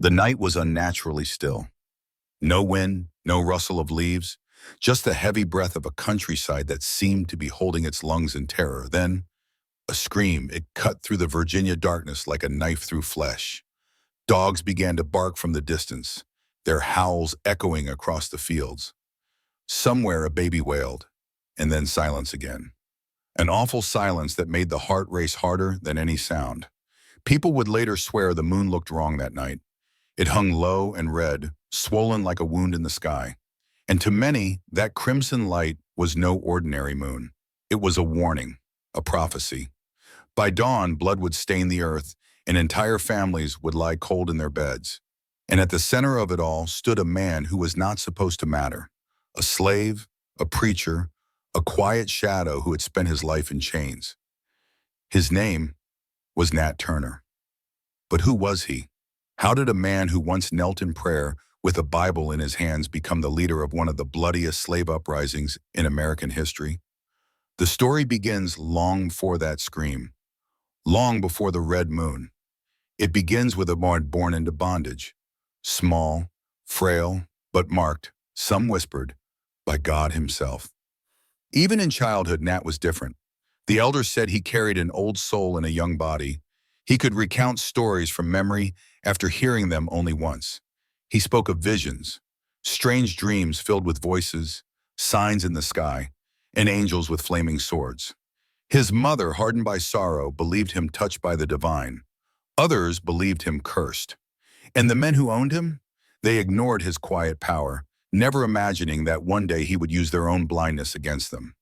The night was unnaturally still. No wind, no rustle of leaves, just the heavy breath of a countryside that seemed to be holding its lungs in terror. Then, a scream, it cut through the Virginia darkness like a knife through flesh. Dogs began to bark from the distance, their howls echoing across the fields. Somewhere a baby wailed, and then silence again. An awful silence that made the heart race harder than any sound. People would later swear the moon looked wrong that night. It hung low and red, swollen like a wound in the sky. And to many, that crimson light was no ordinary moon. It was a warning, a prophecy. By dawn, blood would stain the earth, and entire families would lie cold in their beds. And at the center of it all stood a man who was not supposed to matter. A slave, a preacher, a quiet shadow who had spent his life in chains. His name was Nat Turner. But who was he? How did a man who once knelt in prayer with a Bible in his hands become the leader of one of the bloodiest slave uprisings in American history? The story begins long before that scream, long before the red moon. It begins with a man born into bondage, small, frail, but marked, some whispered, by God himself. Even in childhood, Nat was different. The elders said he carried an old soul in a young body. He could recount stories from memory after hearing them only once. He spoke of visions, strange dreams filled with voices, signs in the sky, and angels with flaming swords. His mother, hardened by sorrow, believed him touched by the divine. Others believed him cursed. And the men who owned him? They ignored his quiet power, never imagining that one day he would use their own blindness against them.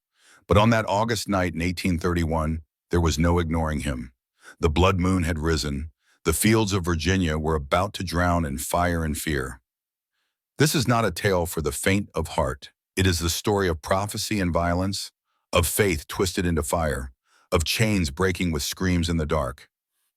But on that August night in 1831, there was no ignoring him. The blood moon had risen. The fields of Virginia were about to drown in fire and fear. This is not a tale for the faint of heart. It is the story of prophecy and violence, of faith twisted into fire, of chains breaking with screams in the dark.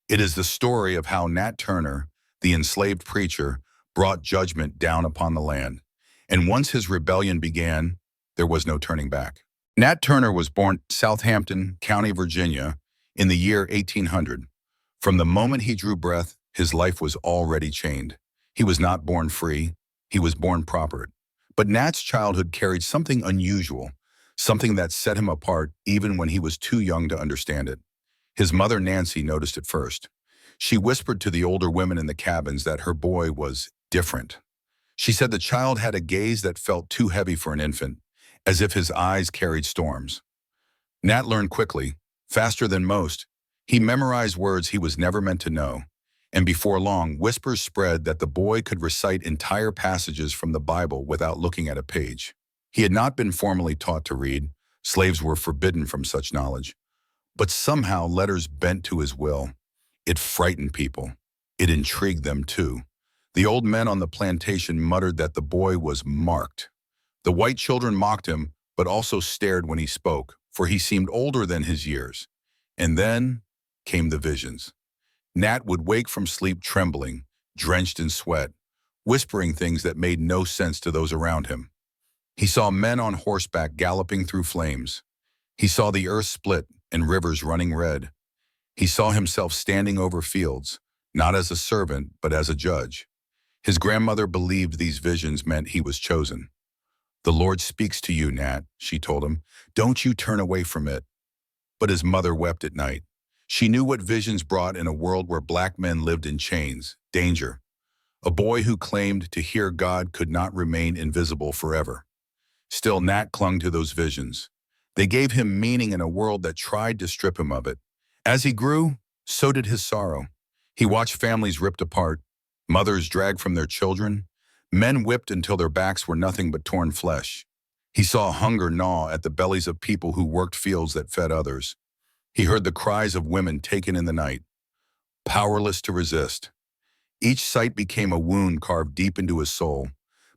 It is the story of how Nat Turner, the enslaved preacher, brought judgment down upon the land. And once his rebellion began, there was no turning back. Nat Turner was born in Southampton County, Virginia, in the year 1800. From the moment he drew breath, his life was already chained. He was not born free, he was born paupered. But Nat's childhood carried something unusual, something that set him apart even when he was too young to understand it. His mother, Nancy, noticed it first. She whispered to the older women in the cabins that her boy was different. She said the child had a gaze that felt too heavy for an infant, as if his eyes carried storms. Nat learned quickly, faster than most. He memorized words he was never meant to know, and before long, whispers spread that the boy could recite entire passages from the Bible without looking at a page. He had not been formally taught to read. Slaves were forbidden from such knowledge. But somehow letters bent to his will. It frightened people. It intrigued them too. The old men on the plantation muttered that the boy was marked. The white children mocked him, but also stared when he spoke, for he seemed older than his years. And then came the visions. Nat would wake from sleep trembling, drenched in sweat, whispering things that made no sense to those around him. He saw men on horseback galloping through flames. He saw the earth split and rivers running red. He saw himself standing over fields, not as a servant, but as a judge. His grandmother believed these visions meant he was chosen. "The Lord speaks to you, Nat," she told him. "Don't you turn away from it." But his mother wept at night. She knew what visions brought in a world where black men lived in chains, danger. A boy who claimed to hear God could not remain invisible forever. Still, Nat clung to those visions. They gave him meaning in a world that tried to strip him of it. As he grew, so did his sorrow. He watched families ripped apart, mothers dragged from their children, men whipped until their backs were nothing but torn flesh. He saw hunger gnaw at the bellies of people who worked fields that fed others. He heard the cries of women taken in the night, powerless to resist. Each sight became a wound carved deep into his soul,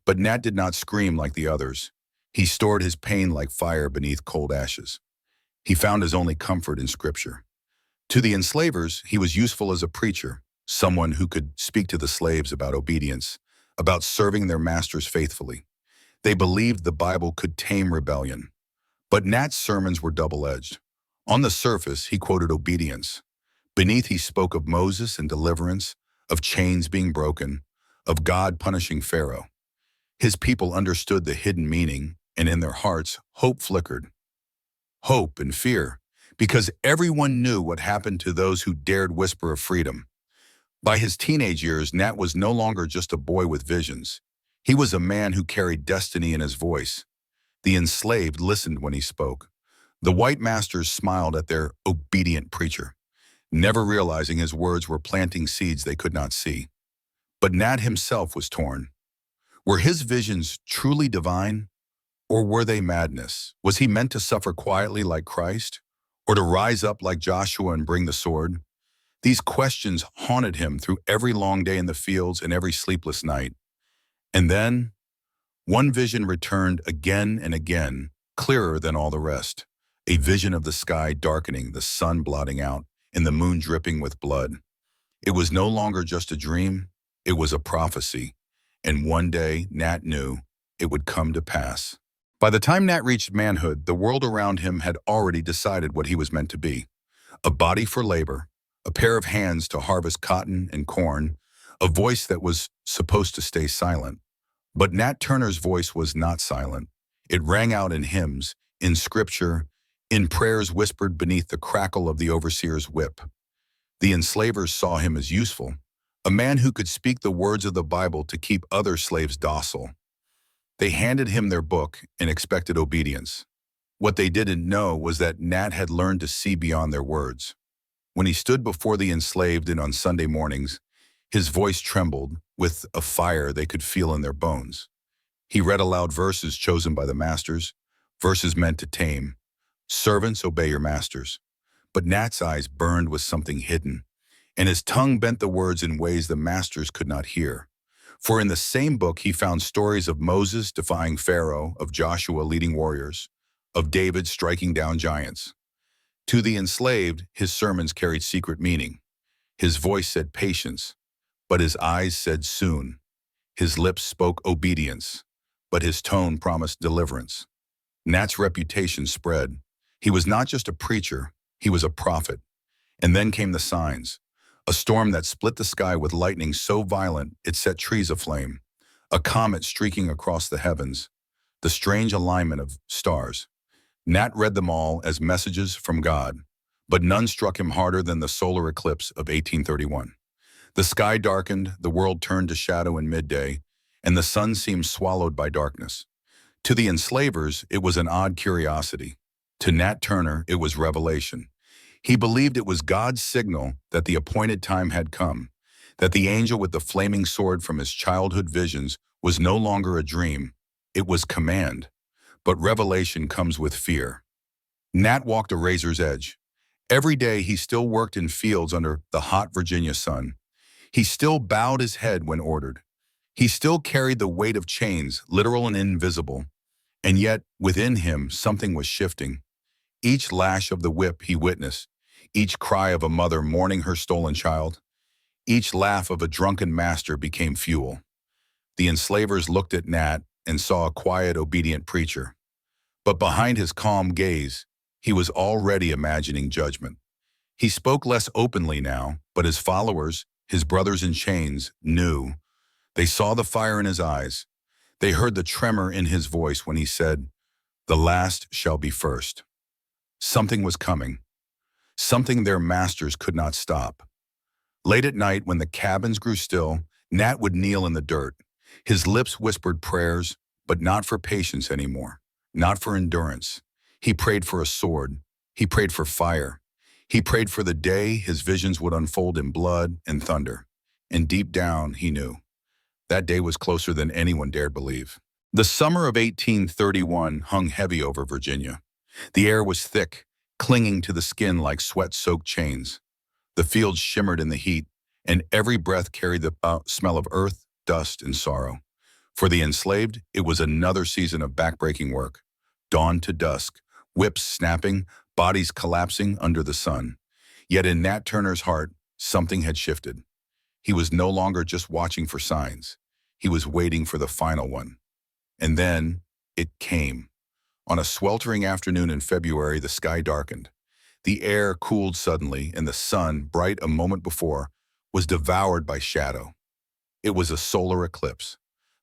but Nat did not scream like the others. He stored his pain like fire beneath cold ashes. He found his only comfort in Scripture. To the enslavers, he was useful as a preacher, someone who could speak to the slaves about obedience, about serving their masters faithfully. They believed the Bible could tame rebellion. But Nat's sermons were double-edged. On the surface, he quoted obedience. Beneath, he spoke of Moses and deliverance, of chains being broken, of God punishing Pharaoh. His people understood the hidden meaning, and in their hearts, hope flickered. Hope and fear, because everyone knew what happened to those who dared whisper of freedom. By his teenage years, Nat was no longer just a boy with visions. He was a man who carried destiny in his voice. The enslaved listened when he spoke. The white masters smiled at their obedient preacher, never realizing his words were planting seeds they could not see. But Nat himself was torn. Were his visions truly divine, or were they madness? Was he meant to suffer quietly like Christ, or to rise up like Joshua and bring the sword? These questions haunted him through every long day in the fields and every sleepless night. And then, one vision returned again and again, clearer than all the rest. A vision of the sky darkening, the sun blotting out, and the moon dripping with blood. It was no longer just a dream, it was a prophecy. And one day, Nat knew it would come to pass. By the time Nat reached manhood, the world around him had already decided what he was meant to be. A body for labor, a pair of hands to harvest cotton and corn, a voice that was supposed to stay silent. But Nat Turner's voice was not silent. It rang out in hymns, in scripture, in prayers whispered beneath the crackle of the overseer's whip. The enslavers saw him as useful, a man who could speak the words of the Bible to keep other slaves docile. They handed him their book and expected obedience. What they didn't know was that Nat had learned to see beyond their words. When he stood before the enslaved and on Sunday mornings, his voice trembled with a fire they could feel in their bones. He read aloud verses chosen by the masters, verses meant to tame. Servants, obey your masters. But Nat's eyes burned with something hidden, and his tongue bent the words in ways the masters could not hear. For in the same book he found stories of Moses defying Pharaoh, of Joshua leading warriors, of David striking down giants. To the enslaved, his sermons carried secret meaning. His voice said patience, but his eyes said soon. His lips spoke obedience, but his tone promised deliverance. Nat's reputation spread. He was not just a preacher, he was a prophet. And then came the signs. A storm that split the sky with lightning so violent it set trees aflame. A comet streaking across the heavens. The strange alignment of stars. Nat read them all as messages from God, but none struck him harder than the solar eclipse of 1831. The sky darkened, the world turned to shadow in midday, and the sun seemed swallowed by darkness. To the enslavers, it was an odd curiosity. To Nat Turner, it was revelation. He believed it was God's signal that the appointed time had come, that the angel with the flaming sword from his childhood visions was no longer a dream, it was command. But revelation comes with fear. Nat walked a razor's edge. Every day he still worked in fields under the hot Virginia sun. He still bowed his head when ordered. He still carried the weight of chains, literal and invisible. And yet, within him, something was shifting. Each lash of the whip he witnessed, each cry of a mother mourning her stolen child, each laugh of a drunken master became fuel. The enslavers looked at Nat and saw a quiet, obedient preacher. But behind his calm gaze, he was already imagining judgment. He spoke less openly now, but his followers, his brothers in chains, knew. They saw the fire in his eyes. They heard the tremor in his voice when he said, "The last shall be first." Something was coming. Something their masters could not stop. Late at night, when the cabins grew still, Nat would kneel in the dirt. His lips whispered prayers, but not for patience anymore, not for endurance. He prayed for a sword. He prayed for fire. He prayed for the day his visions would unfold in blood and thunder. And deep down, he knew. That day was closer than anyone dared believe. The summer of 1831 hung heavy over Virginia. The air was thick, clinging to the skin like sweat-soaked chains. The fields shimmered in the heat, and every breath carried the smell of earth, dust, and sorrow. For the enslaved, it was another season of backbreaking work. Dawn to dusk, whips snapping, bodies collapsing under the sun. Yet in Nat Turner's heart, something had shifted. He was no longer just watching for signs. He was waiting for the final one. And then, it came. On a sweltering afternoon in February, the sky darkened. The air cooled suddenly, and the sun, bright a moment before, was devoured by shadow. It was a solar eclipse.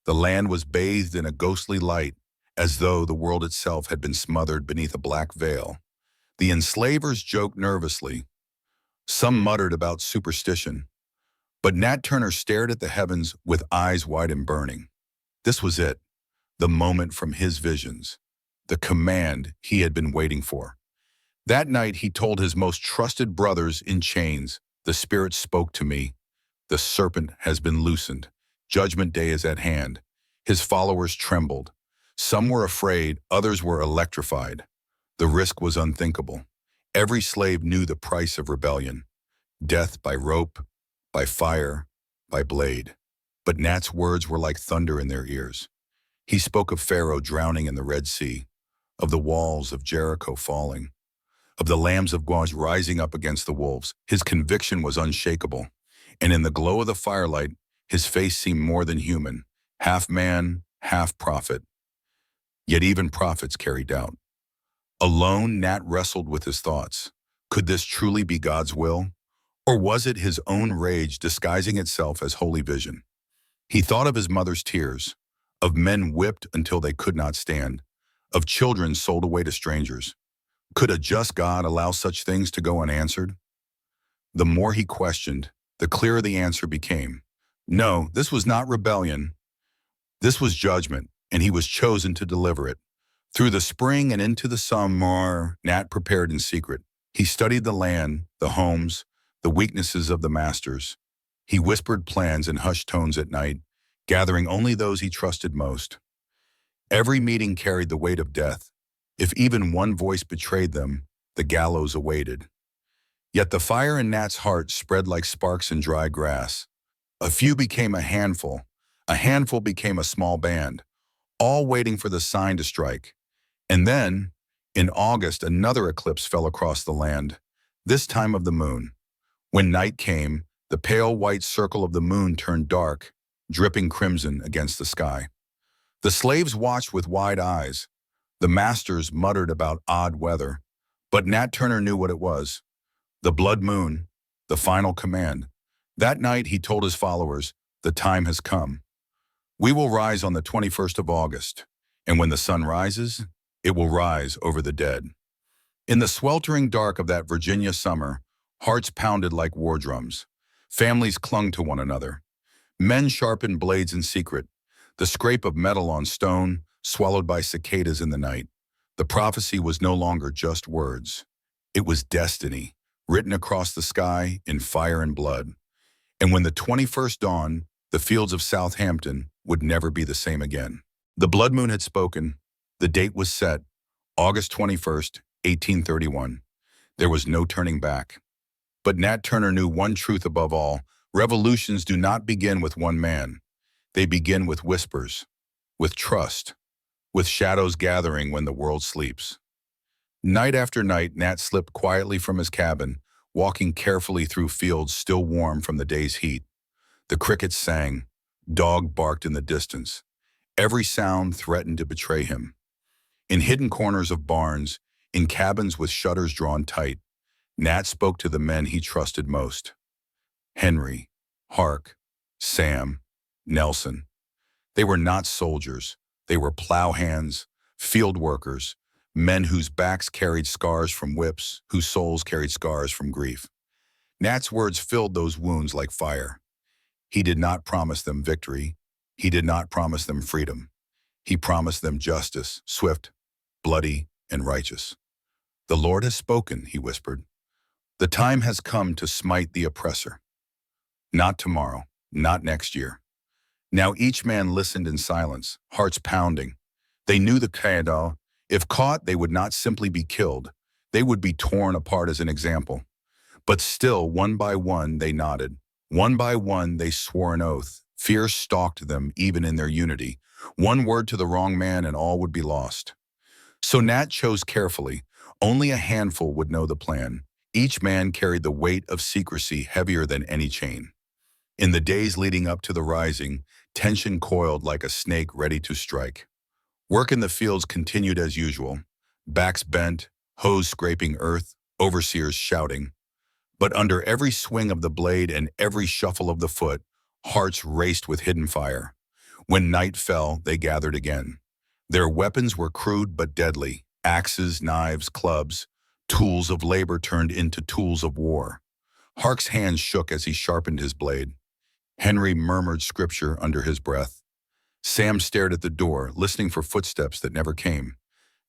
The land was bathed in a ghostly light, as though the world itself had been smothered beneath a black veil. The enslavers joked nervously. Some muttered about superstition. But Nat Turner stared at the heavens with eyes wide and burning. This was it, the moment from his visions, the command he had been waiting for. That night he told his most trusted brothers in chains, "The Spirit spoke to me. The serpent has been loosened. Judgment day is at hand." His followers trembled. Some were afraid, others were electrified. The risk was unthinkable. Every slave knew the price of rebellion: death by rope, by fire, by blade. But Nat's words were like thunder in their ears. He spoke of Pharaoh drowning in the Red Sea, of the walls of Jericho falling, of the lambs of God rising up against the wolves. His conviction was unshakable, and in the glow of the firelight, his face seemed more than human, half man, half prophet. Yet even prophets carry doubt. Alone, Nat wrestled with his thoughts. Could this truly be God's will? Or was it his own rage disguising itself as holy vision? He thought of his mother's tears, of men whipped until they could not stand, of children sold away to strangers. Could a just God allow such things to go unanswered? The more he questioned, the clearer the answer became. No, this was not rebellion. This was judgment, and he was chosen to deliver it. Through the spring and into the summer, Nat prepared in secret. He studied the land, the homes, the weaknesses of the masters. He whispered plans in hushed tones at night, gathering only those he trusted most. Every meeting carried the weight of death. If even one voice betrayed them, the gallows awaited. Yet the fire in Nat's heart spread like sparks in dry grass. A few became a handful became a small band, all waiting for the sign to strike. And then, in August, another eclipse fell across the land, this time of the moon. When night came, the pale white circle of the moon turned dark, dripping crimson against the sky. The slaves watched with wide eyes. The masters muttered about odd weather. But Nat Turner knew what it was: the blood moon, the final command. That night he told his followers, "The time has come. We will rise on the 21st of August, and when the sun rises, it will rise over the dead." In the sweltering dark of that Virginia summer, hearts pounded like war drums. Families clung to one another. Men sharpened blades in secret, the scrape of metal on stone, swallowed by cicadas in the night. The prophecy was no longer just words. It was destiny, written across the sky in fire and blood. And when the 21st dawned, the fields of Southampton would never be the same again. The blood moon had spoken. The date was set, August 21st, 1831. There was no turning back. But Nat Turner knew one truth above all: revolutions do not begin with one man. They begin with whispers, with trust, with shadows gathering when the world sleeps. Night after night, Nat slipped quietly from his cabin, walking carefully through fields still warm from the day's heat. The crickets sang, dog barked in the distance. Every sound threatened to betray him. In hidden corners of barns, in cabins with shutters drawn tight, Nat spoke to the men he trusted most: Henry, Hark, Sam, Nelson. They were not soldiers. They were plow hands, field workers, men whose backs carried scars from whips, whose souls carried scars from grief. Nat's words filled those wounds like fire. He did not promise them victory. He did not promise them freedom. He promised them justice, swift, bloody, and righteous. "The Lord has spoken," he whispered. "The time has come to smite the oppressor. Not tomorrow, not next year." Now each man listened in silence, hearts pounding. They knew the Qadal. If caught, they would not simply be killed. They would be torn apart as an example. But still, one by one, they nodded. One by one, they swore an oath. Fear stalked them even in their unity. One word to the wrong man and all would be lost. So Nat chose carefully. Only a handful would know the plan. Each man carried the weight of secrecy heavier than any chain. In the days leading up to the rising, tension coiled like a snake ready to strike. Work in the fields continued as usual. Backs bent, hoes scraping earth, overseers shouting. But under every swing of the blade and every shuffle of the foot, Hearts raced with hidden fire. When night fell, they gathered again. Their weapons were crude but deadly: axes, knives, clubs, tools of labor turned into tools of war. Hark's hands shook as he sharpened his blade. Henry murmured scripture under his breath. Sam stared at the door, listening for footsteps that never came.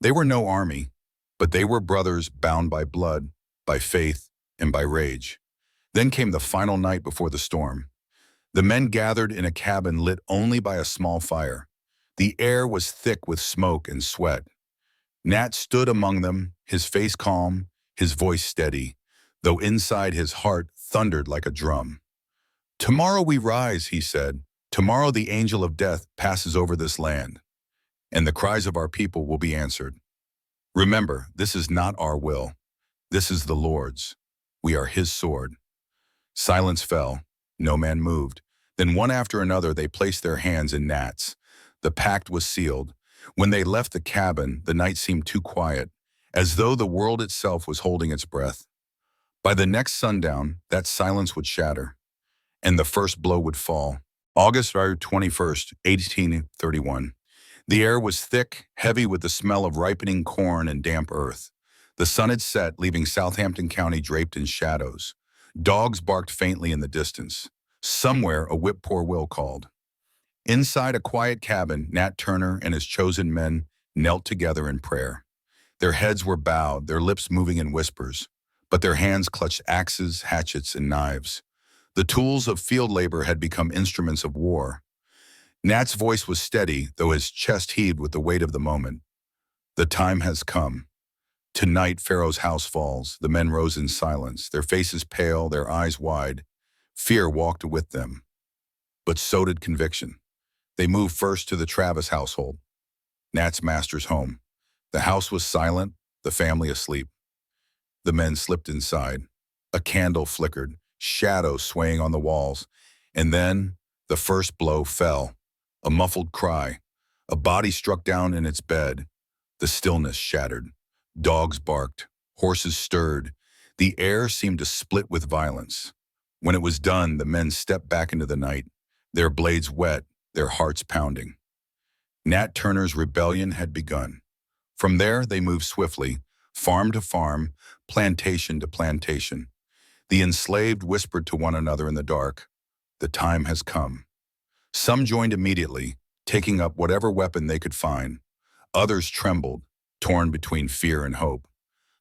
They were no army, but they were brothers bound by blood, by faith, and by rage. Then came the final night before the storm. The men gathered in a cabin lit only by a small fire. The air was thick with smoke and sweat. Nat stood among them, his face calm, his voice steady, though inside his heart thundered like a drum. "Tomorrow we rise," he said. "Tomorrow the angel of death passes over this land, and the cries of our people will be answered. Remember, this is not our will. This is the Lord's. We are his sword." Silence fell. No man moved. Then one after another they placed their hands in Nat's. The pact was sealed. When they left the cabin, the night seemed too quiet, as though the world itself was holding its breath. By the next sundown, that silence would shatter, and the first blow would fall. August 21st, 1831. The air was thick, heavy with the smell of ripening corn and damp earth. The sun had set, leaving Southampton County draped in shadows. Dogs barked faintly in the distance. Somewhere a whip-poor-will called. Inside a quiet cabin, Nat Turner and his chosen men knelt together in prayer. Their heads were bowed, their lips moving in whispers, but their hands clutched axes, hatchets, and knives. The tools of field labor had become instruments of war. Nat's voice was steady, though his chest heaved with the weight of the moment. "The time has come. Tonight Pharaoh's house falls." The men rose in silence, their faces pale, their eyes wide. Fear walked with them, but so did conviction. They moved first to the Travis household, Nat's master's home. The house was silent, the family asleep. The men slipped inside. A candle flickered, shadows swaying on the walls, and then the first blow fell. A muffled cry. A body struck down in its bed. The stillness shattered. Dogs barked. Horses stirred. The air seemed to split with violence. When it was done, the men stepped back into the night, their blades wet, their hearts pounding. Nat Turner's rebellion had begun. From there, they moved swiftly, farm to farm, plantation to plantation. The enslaved whispered to one another in the dark, "The time has come." Some joined immediately, taking up whatever weapon they could find. Others trembled, torn between fear and hope.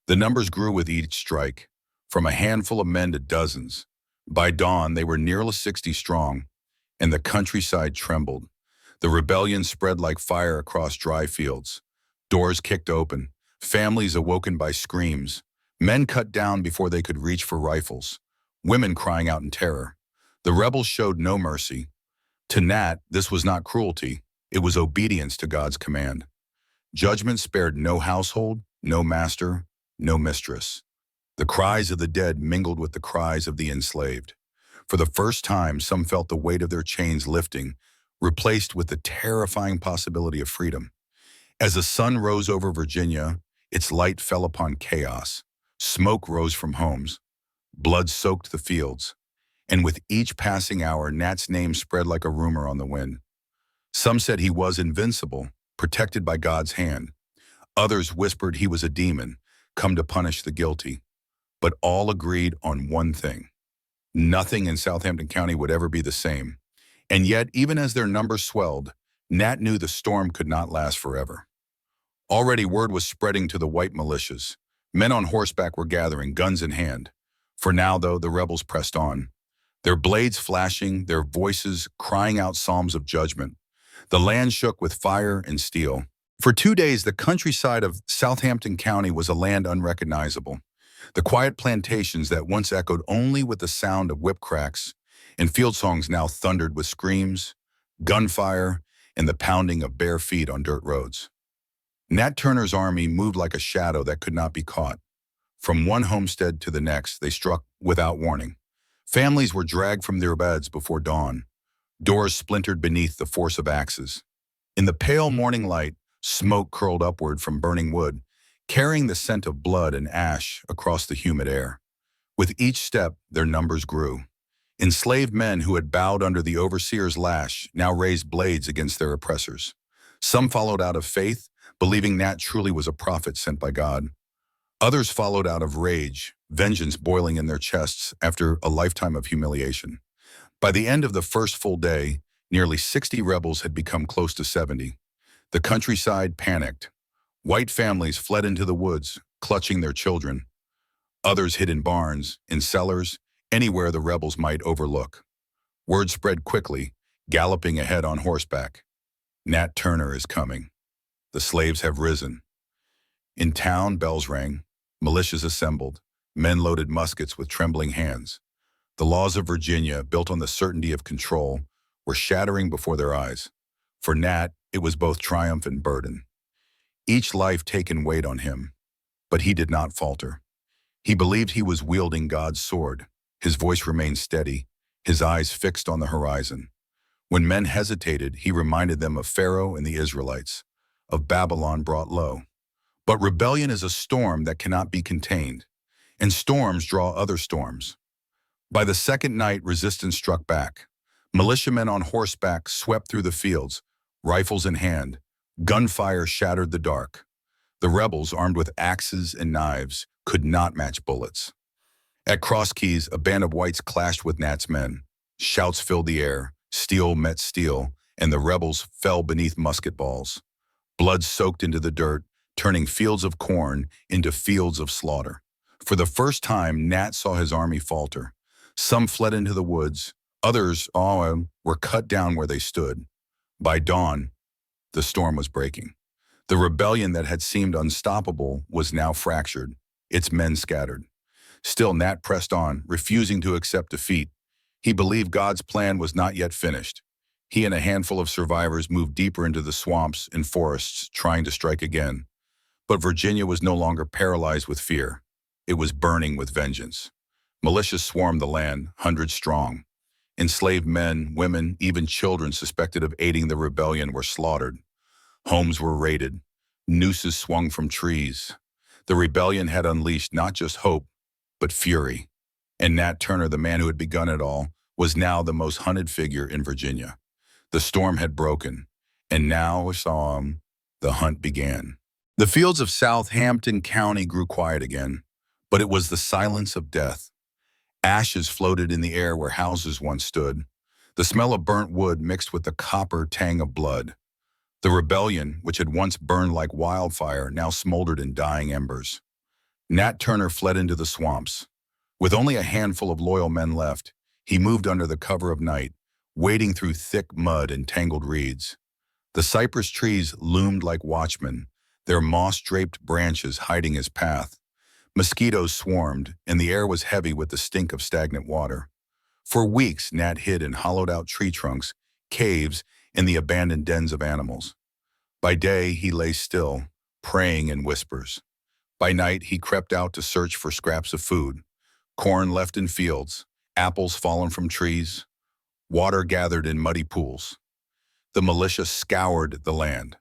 The numbers grew with each strike, from a handful of men to dozens. By dawn, they were nearly 60 strong, and the countryside trembled. The rebellion spread like fire across dry fields. Doors kicked open, families awoken by screams, men cut down before they could reach for rifles, women crying out in terror. The rebels showed no mercy. To Nat, this was not cruelty, it was obedience to God's command. Judgment spared no household, no master, no mistress. The cries of the dead mingled with the cries of the enslaved. For the first time, some felt the weight of their chains lifting, replaced with the terrifying possibility of freedom. As the sun rose over Virginia, its light fell upon chaos. Smoke rose from homes. Blood soaked the fields. And with each passing hour, Nat's name spread like a rumor on the wind. Some said he was invincible, protected by God's hand. Others whispered he was a demon, come to punish the guilty. But all agreed on one thing: nothing in Southampton County would ever be the same. And yet, even as their numbers swelled, Nat knew the storm could not last forever. Already word was spreading to the white militias. Men on horseback were gathering, guns in hand. For now, though, the rebels pressed on, their blades flashing, their voices crying out psalms of judgment. The land shook with fire and steel. For 2 days, the countryside of Southampton County was a land unrecognizable. The quiet plantations that once echoed only with the sound of whip cracks and field songs now thundered with screams, gunfire, and the pounding of bare feet on dirt roads. Nat Turner's army moved like a shadow that could not be caught. From one homestead to the next, they struck without warning. Families were dragged from their beds before dawn. Doors splintered beneath the force of axes. In the pale morning light, smoke curled upward from burning wood, carrying the scent of blood and ash across the humid air. With each step, their numbers grew. Enslaved men who had bowed under the overseer's lash now raised blades against their oppressors. Some followed out of faith, believing Nat truly was a prophet sent by God. Others followed out of rage, vengeance boiling in their chests after a lifetime of humiliation. By the end of the first full day, nearly 60 rebels had become close to 70. The countryside panicked. White families fled into the woods, clutching their children. Others hid in barns, in cellars, anywhere the rebels might overlook. Word spread quickly, galloping ahead on horseback. Nat Turner is coming. The slaves have risen. In town, bells rang. Militias assembled. Men loaded muskets with trembling hands. The laws of Virginia, built on the certainty of control, were shattering before their eyes. For Nat, it was both triumph and burden. Each life taken weighed on him, but he did not falter. He believed he was wielding God's sword. His voice remained steady, his eyes fixed on the horizon. When men hesitated, he reminded them of Pharaoh and the Israelites, of Babylon brought low. But rebellion is a storm that cannot be contained, and storms draw other storms. By the second night, resistance struck back. Militiamen on horseback swept through the fields, rifles in hand. Gunfire shattered the dark. The rebels, armed with axes and knives, could not match bullets. At Cross Keys, a band of whites clashed with Nat's men. Shouts filled the air, steel met steel, and the rebels fell beneath musket balls. Blood soaked into the dirt, turning fields of corn into fields of slaughter. For the first time, Nat saw his army falter. Some fled into the woods, others were cut down where they stood. By dawn, the storm was breaking. The rebellion that had seemed unstoppable was now fractured, its men scattered. Still, Nat pressed on, refusing to accept defeat. He believed God's plan was not yet finished. He and a handful of survivors moved deeper into the swamps and forests, trying to strike again. But Virginia was no longer paralyzed with fear. It was burning with vengeance. Militias swarmed the land, hundreds strong. Enslaved men, women, even children suspected of aiding the rebellion were slaughtered. Homes were raided. Nooses swung from trees. The rebellion had unleashed not just hope, but fury. And Nat Turner, the man who had begun it all, was now the most hunted figure in Virginia. The storm had broken, and now, the hunt began. The fields of Southampton County grew quiet again, but it was the silence of death. Ashes floated in the air where houses once stood. The smell of burnt wood mixed with the copper tang of blood. The rebellion, which had once burned like wildfire, now smoldered in dying embers. Nat Turner fled into the swamps. With only a handful of loyal men left, he moved under the cover of night, wading through thick mud and tangled reeds. The cypress trees loomed like watchmen, their moss-draped branches hiding his path. Mosquitoes swarmed, and the air was heavy with the stink of stagnant water. For weeks, Nat hid in hollowed-out tree trunks, caves, and the abandoned dens of animals. By day, he lay still, praying in whispers. By night, he crept out to search for scraps of food, corn left in fields, apples fallen from trees, water gathered in muddy pools. The militia scoured the land.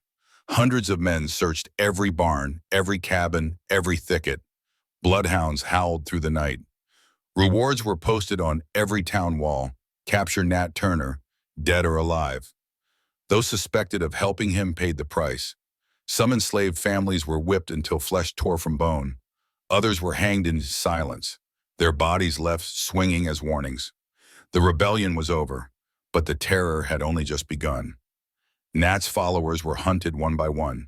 Hundreds of men searched every barn, every cabin, every thicket. Bloodhounds howled through the night. Rewards were posted on every town wall. Capture Nat Turner, dead or alive. Those suspected of helping him paid the price. Some enslaved families were whipped until flesh tore from bone. Others were hanged in silence, their bodies left swinging as warnings. The rebellion was over, but the terror had only just begun. Nat's followers were hunted one by one.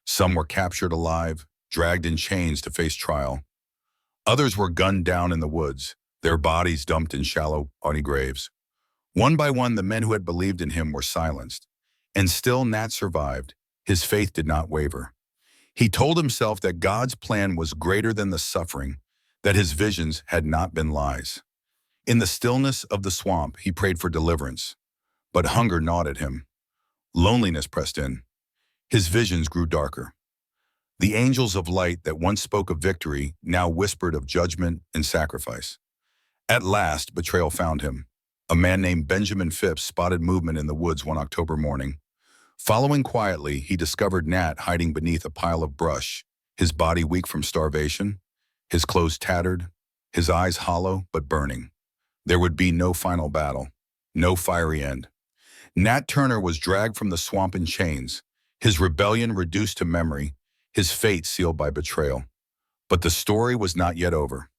Some were captured alive, dragged in chains to face trial. Others were gunned down in the woods, their bodies dumped in shallow, muddy graves. One by one, the men who had believed in him were silenced. And still Nat survived. His faith did not waver. He told himself that God's plan was greater than the suffering, that his visions had not been lies. In the stillness of the swamp, he prayed for deliverance. But hunger gnawed at him. Loneliness pressed in. His visions grew darker. The angels of light that once spoke of victory now whispered of judgment and sacrifice. At last, betrayal found him. A man named Benjamin Phipps spotted movement in the woods one October morning. Following quietly, he discovered Nat hiding beneath a pile of brush, his body weak from starvation, his clothes tattered, his eyes hollow but burning. There would be no final battle, no fiery end. Nat Turner was dragged from the swamp in chains, his rebellion reduced to memory, his fate sealed by betrayal. But the story was not yet over.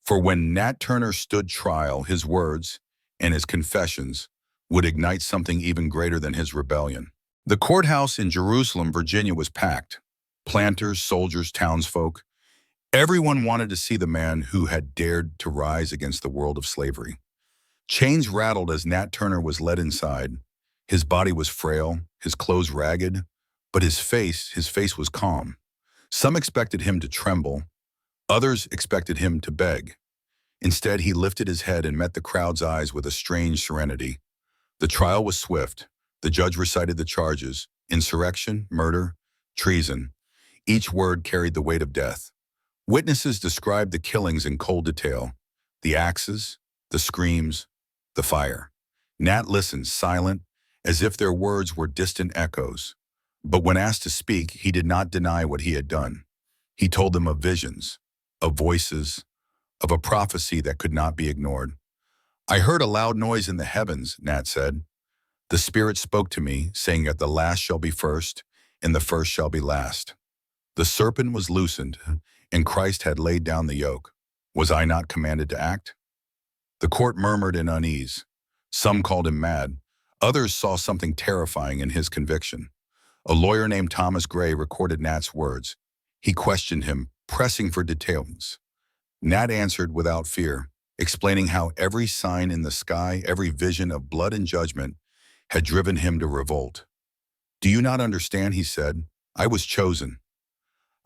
For when Nat Turner stood trial, his words and his confessions would ignite something even greater than his rebellion. The courthouse in Jerusalem, Virginia was packed. Planters, soldiers, townsfolk, everyone wanted to see the man who had dared to rise against the world of slavery. Chains rattled as Nat Turner was led inside. His body was frail, his clothes ragged, but his face was calm. Some expected him to tremble, others expected him to beg. Instead, he lifted his head and met the crowd's eyes with a strange serenity. The trial was swift. The judge recited the charges: insurrection, murder, treason. Each word carried the weight of death. Witnesses described the killings in cold detail: the axes, the screams, the fire. Nat listened, silent, as if their words were distant echoes. But when asked to speak, he did not deny what he had done. He told them of visions, of voices, of a prophecy that could not be ignored. "I heard a loud noise in the heavens," Nat said. "The Spirit spoke to me, saying that the last shall be first, and the first shall be last. The serpent was loosened, and Christ had laid down the yoke. Was I not commanded to act?" The court murmured in unease. Some called him mad. Others saw something terrifying in his conviction. A lawyer named Thomas Gray recorded Nat's words. He questioned him, pressing for details. Nat answered without fear, explaining how every sign in the sky, every vision of blood and judgment, had driven him to revolt. "Do you not understand?" he said. "I was chosen.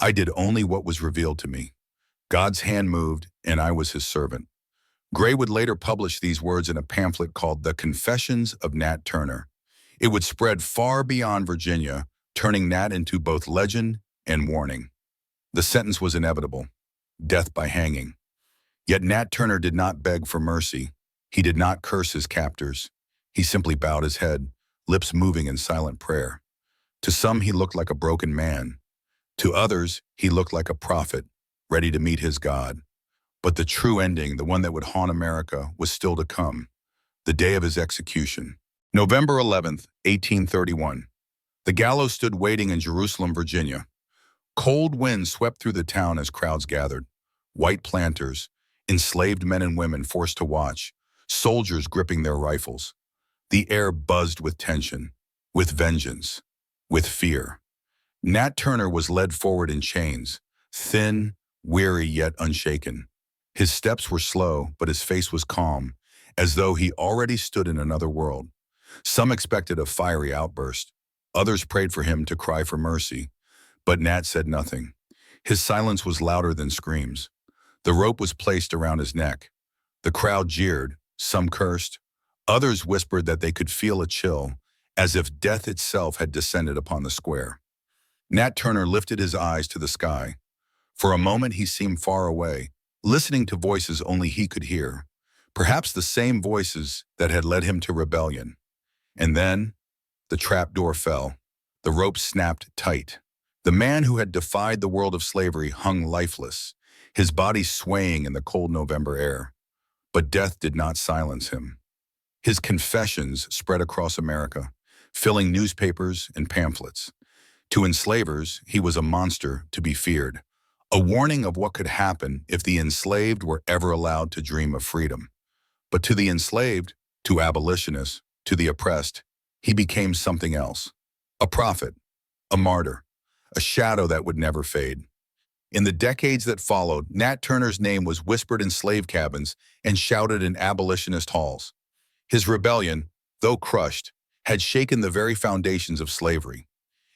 I did only what was revealed to me. God's hand moved, and I was his servant." Gray would later publish these words in a pamphlet called The Confessions of Nat Turner. It would spread far beyond Virginia, turning Nat into both legend and warning. The sentence was inevitable: death by hanging. Yet Nat Turner did not beg for mercy. He did not curse his captors. He simply bowed his head, lips moving in silent prayer. To some, he looked like a broken man. To others, he looked like a prophet, ready to meet his God. But the true ending, the one that would haunt America, was still to come: the day of his execution. November 11th, 1831. The gallows stood waiting in Jerusalem, Virginia. Cold winds swept through the town as crowds gathered. White planters, enslaved men and women forced to watch, soldiers gripping their rifles. The air buzzed with tension, with vengeance, with fear. Nat Turner was led forward in chains, thin, weary yet unshaken. His steps were slow, but his face was calm, as though he already stood in another world. Some expected a fiery outburst. Others prayed for him to cry for mercy. But Nat said nothing. His silence was louder than screams. The rope was placed around his neck. The crowd jeered, some cursed. Others whispered that they could feel a chill, as if death itself had descended upon the square. Nat Turner lifted his eyes to the sky. For a moment he seemed far away, listening to voices only he could hear, perhaps the same voices that had led him to rebellion. And then, the trapdoor fell. The rope snapped tight. The man who had defied the world of slavery hung lifeless, his body swaying in the cold November air. But death did not silence him. His confessions spread across America, filling newspapers and pamphlets. To enslavers, he was a monster to be feared, a warning of what could happen if the enslaved were ever allowed to dream of freedom. But to the enslaved, to abolitionists, to the oppressed, he became something else: a prophet, a martyr, a shadow that would never fade. In the decades that followed, Nat Turner's name was whispered in slave cabins and shouted in abolitionist halls. His rebellion, though crushed, had shaken the very foundations of slavery.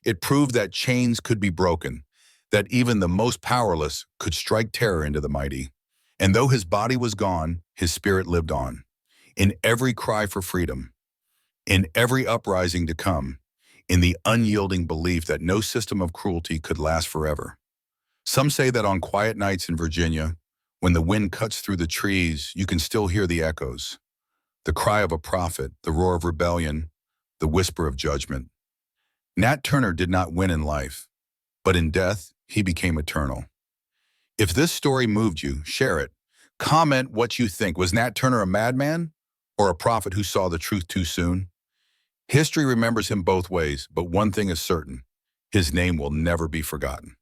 It proved that chains could be broken, that even the most powerless could strike terror into the mighty. And though his body was gone, his spirit lived on. In every cry for freedom, in every uprising to come, in the unyielding belief that no system of cruelty could last forever. Some say that on quiet nights in Virginia, when the wind cuts through the trees, you can still hear the echoes: the cry of a prophet, the roar of rebellion, the whisper of judgment. Nat Turner did not win in life, but in death, he became eternal. If this story moved you, share it. Comment what you think. Was Nat Turner a madman or a prophet who saw the truth too soon? History remembers him both ways, but one thing is certain. His name will never be forgotten.